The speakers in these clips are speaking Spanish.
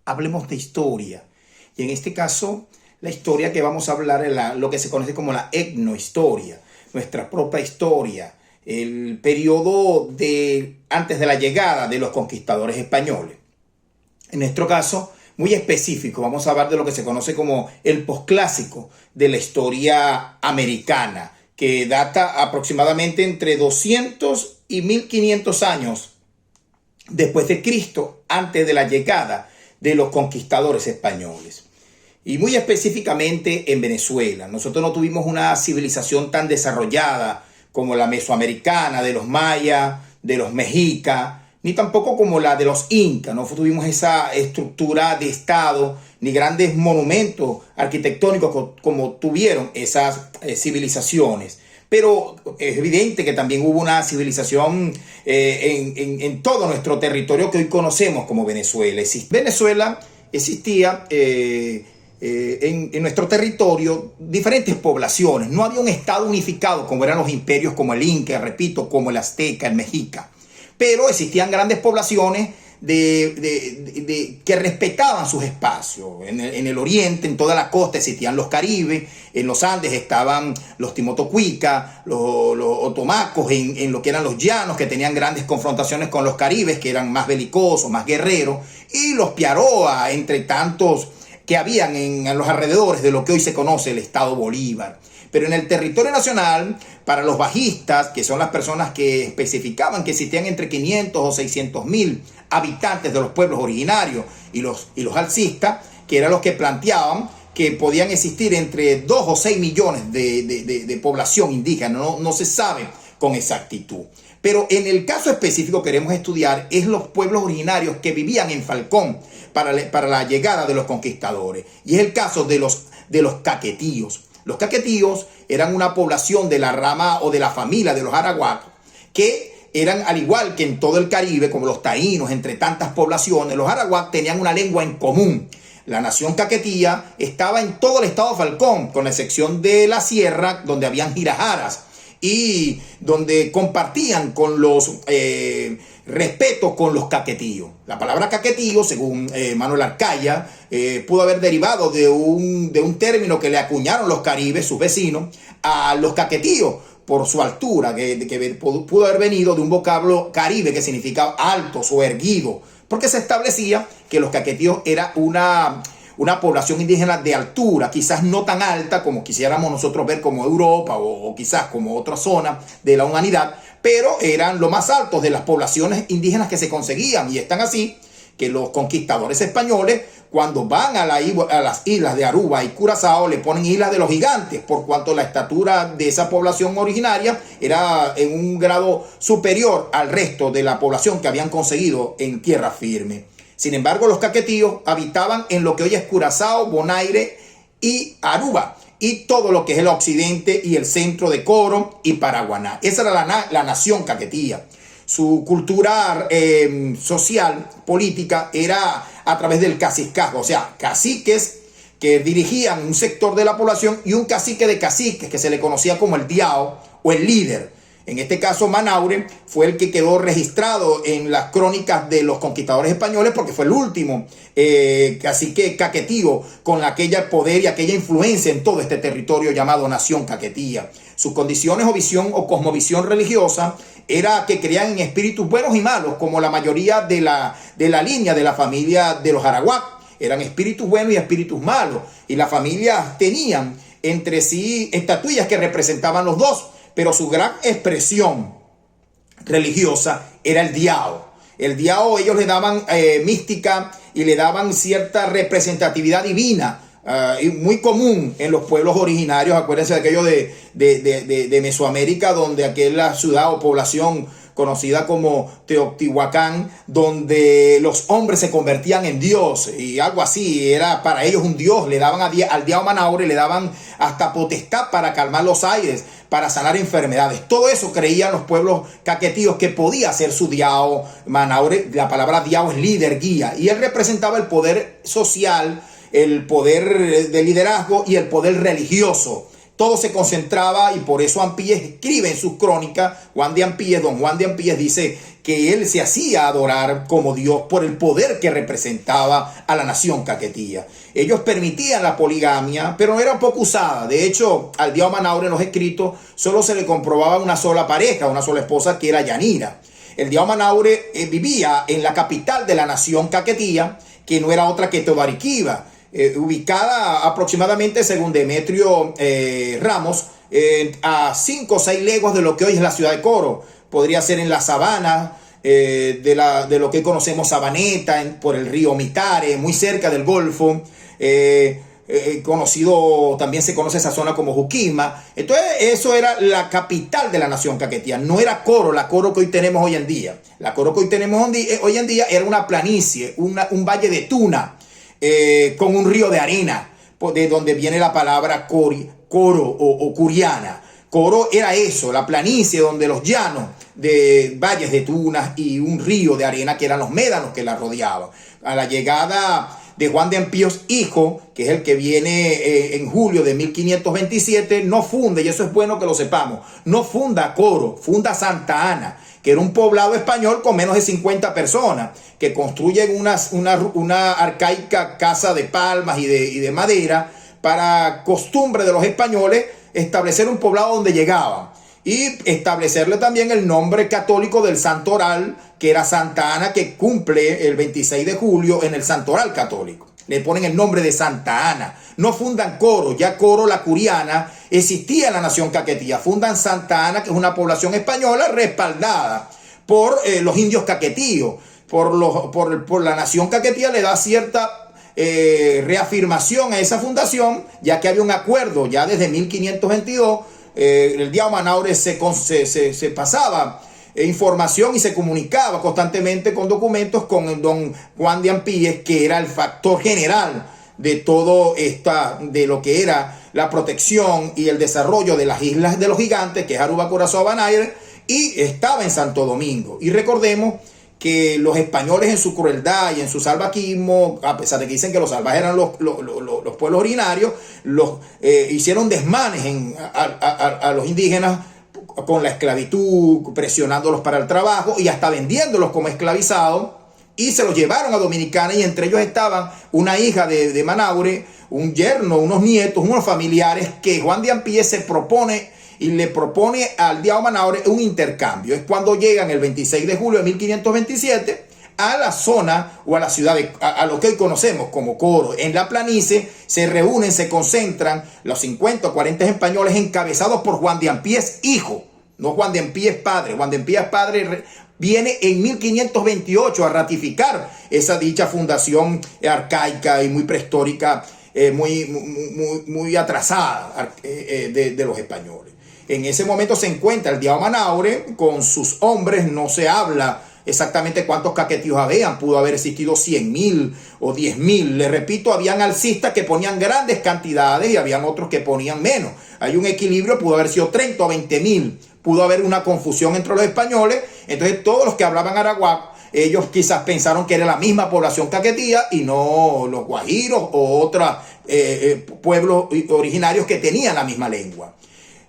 hablemos de historia. Y en este caso, la historia que vamos a hablar es lo que se conoce como la etnohistoria, nuestra propia historia, el periodo antes de la llegada de los conquistadores españoles. En nuestro caso, muy específico, vamos a hablar de lo que se conoce como el posclásico de la historia americana, que data aproximadamente entre 200 y 1500 años después de Cristo, antes de la llegada de los conquistadores españoles. Y muy específicamente en Venezuela. Nosotros no tuvimos una civilización tan desarrollada como la mesoamericana de los mayas, de los mexicas, ni tampoco como la de los incas. No tuvimos esa estructura de estado, ni grandes monumentos arquitectónicos como tuvieron esas civilizaciones. Pero es evidente que también hubo una civilización en todo nuestro territorio que hoy conocemos como Venezuela. Venezuela existía en nuestro territorio diferentes poblaciones. No había un estado unificado como eran los imperios como el Inca, repito, como el Azteca, el Mexica. Pero existían grandes poblaciones que respetaban sus espacios. En el oriente, en toda la costa, existían los caribes. En los Andes estaban los timotocuicas, los otomacos, en lo que eran los llanos, que tenían grandes confrontaciones con los caribes, que eran más belicosos, más guerreros. Y los piaroa, entre tantos que habían en los alrededores de lo que hoy se conoce el Estado Bolívar. Pero en el territorio nacional, para los bajistas, que son las personas que especificaban que existían entre 500 o 600 mil habitantes de los pueblos originarios, y los alcistas, que eran los que planteaban que podían existir entre 2 o 6 millones de población indígena. No se sabe con exactitud. Pero en el caso específico que queremos estudiar es los pueblos originarios que vivían en Falcón para la llegada de los conquistadores. Y es el caso de los caquetíos. Los caquetíos eran una población de la rama o de la familia de los arahuacos, que eran, al igual que en todo el Caribe, como los taínos, entre tantas poblaciones, los arahuacos tenían una lengua en común. La nación caquetía estaba en todo el estado de Falcón, con la excepción de la sierra, donde habían girajaras, y donde compartían con los respeto con los caquetíos. La palabra caquetío, según Manuel Arcaya, pudo haber derivado de un término que le acuñaron los caribes, sus vecinos, a los caquetíos, por su altura, que pudo haber venido de un vocablo caribe que significa altos o erguidos, porque se establecía que los caquetíos era una población indígena de altura, quizás no tan alta como quisiéramos nosotros ver como Europa o quizás como otra zona de la humanidad, pero eran los más altos de las poblaciones indígenas que se conseguían. Y están así que los conquistadores españoles, cuando van a las islas de Aruba y Curazao, le ponen islas de los gigantes, por cuanto la estatura de esa población originaria era en un grado superior al resto de la población que habían conseguido en tierra firme. Sin embargo, los caquetíos habitaban en lo que hoy es Curazao, Bonaire y Aruba, y todo lo que es el occidente y el centro de Coro y Paraguaná. Esa era la nación caquetía. Su cultura social, política, era a través del cacicazgo, o sea, caciques que dirigían un sector de la población y un cacique de caciques que se le conocía como el diao o el líder. En este caso, Manaure fue el que quedó registrado en las crónicas de los conquistadores españoles porque fue el último cacique caquetío con aquella poder y aquella influencia en todo este territorio llamado nación caquetía. Sus condiciones o visión o cosmovisión religiosa era que creían en espíritus buenos y malos, como la mayoría de la línea de la familia de los arahuac. Eran espíritus buenos y espíritus malos. Y las familias tenían entre sí estatuillas que representaban los dos. Pero su gran expresión religiosa era el diao. El diao, ellos le daban mística y le daban cierta representatividad divina, muy común en los pueblos originarios. Acuérdense de aquello de Mesoamérica, donde aquella ciudad o población conocida como Teotihuacán, donde los hombres se convertían en Dios y algo así, era para ellos un Dios. Le daban al diao Manaure, le daban hasta potestad para calmar los aires, para sanar enfermedades. Todo eso creían los pueblos caquetíos que podía ser su diao Manaure. La palabra diao es líder, guía, y él representaba el poder social, el poder de liderazgo y el poder religioso todo se concentraba, y por eso Ampíes escribe en sus crónicas, don Juan de Ampíes dice que él se hacía adorar como Dios por el poder que representaba a la nación caquetía. Ellos permitían la poligamia, pero no era poco usada. De hecho, al Diao Manaure en los escritos solo se le comprobaba una sola pareja, una sola esposa, que era Yanira. El Diao Manaure vivía en la capital de la nación caquetía, que no era otra que Todariquiba, ubicada aproximadamente, según Demetrio Ramos, a 5 o 6 leguas de lo que hoy es la ciudad de Coro. Podría ser en la sabana de lo que conocemos Sabaneta, por el río Mitare, muy cerca del Golfo. Conocido, también se conoce esa zona como Juquima. Entonces eso era la capital de la nación caquetía. No era Coro, la Coro que hoy tenemos hoy en día. La Coro que hoy tenemos hoy en día era una planicie, un valle de tuna, con un río de arena, de donde viene la palabra coro o curiana. Coro era eso, la planicie donde los llanos de valles de tunas y un río de arena que eran los médanos que la rodeaban. A la llegada de Juan de Ampíos hijo, que es el que viene en julio de 1527, no funda, y eso es bueno que lo sepamos, no funda Coro, funda Santa Ana, que era un poblado español con menos de 50 personas, que construyen una arcaica casa de palmas y de madera para costumbre de los españoles establecer un poblado donde llegaban y establecerle también el nombre católico del santoral, que era Santa Ana, que cumple el 26 de julio en el santoral católico. Le ponen el nombre de Santa Ana. No fundan Coro, ya Coro, la curiana, existía en la nación caquetía. Fundan Santa Ana, que es una población española respaldada por los indios caquetíos. Por la nación caquetía le da cierta reafirmación a esa fundación, ya que había un acuerdo ya desde 1522. El Diao Manaure se pasaba información y se comunicaba constantemente con documentos con don Juan de Ampíes, que era el factor general de todo de lo que era la protección y el desarrollo de las islas de los gigantes, que es Aruba, Curazao, Bonaire, y estaba en Santo Domingo. Y recordemos que los españoles, en su crueldad y en su salvajismo, a pesar de que dicen que los salvajes eran los pueblos originarios, hicieron desmanes a los indígenas con la esclavitud, presionándolos para el trabajo y hasta vendiéndolos como esclavizados, y se los llevaron a Dominicana, y entre ellos estaban una hija de Manaure, un yerno, unos nietos, unos familiares, que Juan de Ampíes se propone y le propone al Diao Manaure un intercambio. Es cuando llegan el 26 de julio de 1527 a la zona o a la ciudad, a lo que hoy conocemos como Coro. En la planicie se reúnen, se concentran los 50 o 40 españoles encabezados por Juan de Ampíes hijo, no Juan de Ampíes padre. Juan de Ampíes padre viene en 1528 a ratificar esa dicha fundación arcaica y muy prehistórica, muy atrasada de los españoles. En ese momento se encuentra el Diao Manaure con sus hombres. No se habla exactamente cuántos caquetíos habían. Pudo haber existido 100.000 o 10.000. Le repito, habían alcistas que ponían grandes cantidades y habían otros que ponían menos. Hay un equilibrio, pudo haber sido 30 o 20.000. Pudo haber una confusión entre los españoles. Entonces todos los que hablaban arawak, ellos quizás pensaron que era la misma población caquetía y no los guajiros o otros pueblos originarios que tenían la misma lengua.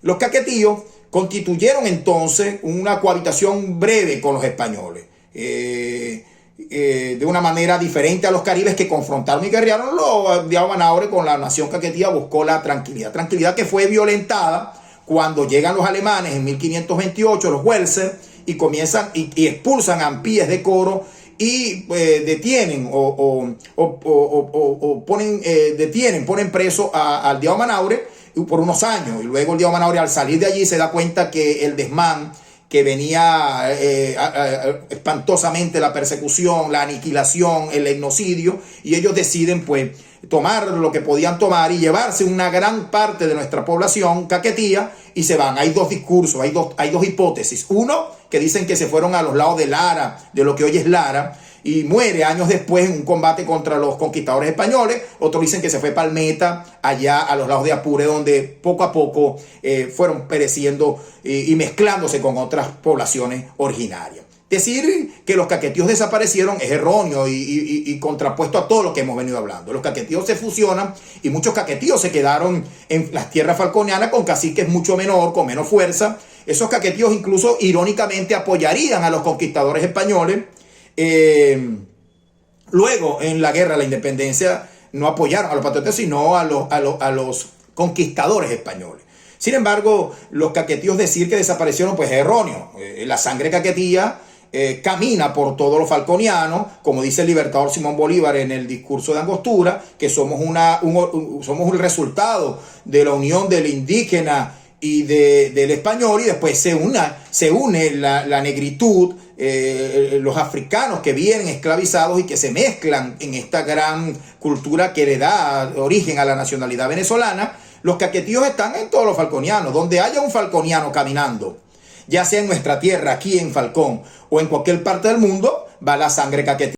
Los caquetíos constituyeron entonces una cohabitación breve con los españoles, de una manera diferente a los caribes, que confrontaron y guerrearon. Los Diao Manaure con la nación caquetía buscó la tranquilidad que fue violentada cuando llegan los alemanes en 1528, los Welser, y comienzan y expulsan a Ampíes de Coro y detienen ponen preso al Diao Manaure por unos años. Y luego el Diao Manaure, al salir de allí, se da cuenta que el desmán, que venía espantosamente la persecución, la aniquilación, el etnocidio, y ellos deciden pues tomar lo que podían tomar y llevarse una gran parte de nuestra población caquetía, y se van. Hay dos discursos, hay dos hipótesis. Uno, que dicen que se fueron a los lados de Lara, de lo que hoy es Lara, y muere años después en un combate contra los conquistadores españoles. Otros dicen que se fue Palmeta, allá a los lados de Apure, donde poco a poco fueron pereciendo y mezclándose con otras poblaciones originarias. Decir que los caquetíos desaparecieron es erróneo y contrapuesto a todo lo que hemos venido hablando. Los caquetíos se fusionan y muchos caquetíos se quedaron en las tierras falconianas con caciques mucho menor, con menos fuerza. Esos caquetíos incluso irónicamente apoyarían a los conquistadores españoles. Luego, en la guerra de la independencia, no apoyaron a los patriotas, sino a los conquistadores españoles. Sin embargo, los caquetíos decir que desaparecieron, pues es erróneo. La sangre caquetía camina por todo lo falconiano, como dice el libertador Simón Bolívar en el discurso de Angostura, que somos el resultado de la unión del indígena y del español, y después se une la negritud, los africanos que vienen esclavizados y que se mezclan en esta gran cultura que le da origen a la nacionalidad venezolana. Los caquetíos están en todos los falconianos. Donde haya un falconiano caminando, ya sea en nuestra tierra, aquí en Falcón, o en cualquier parte del mundo, va la sangre caquetía.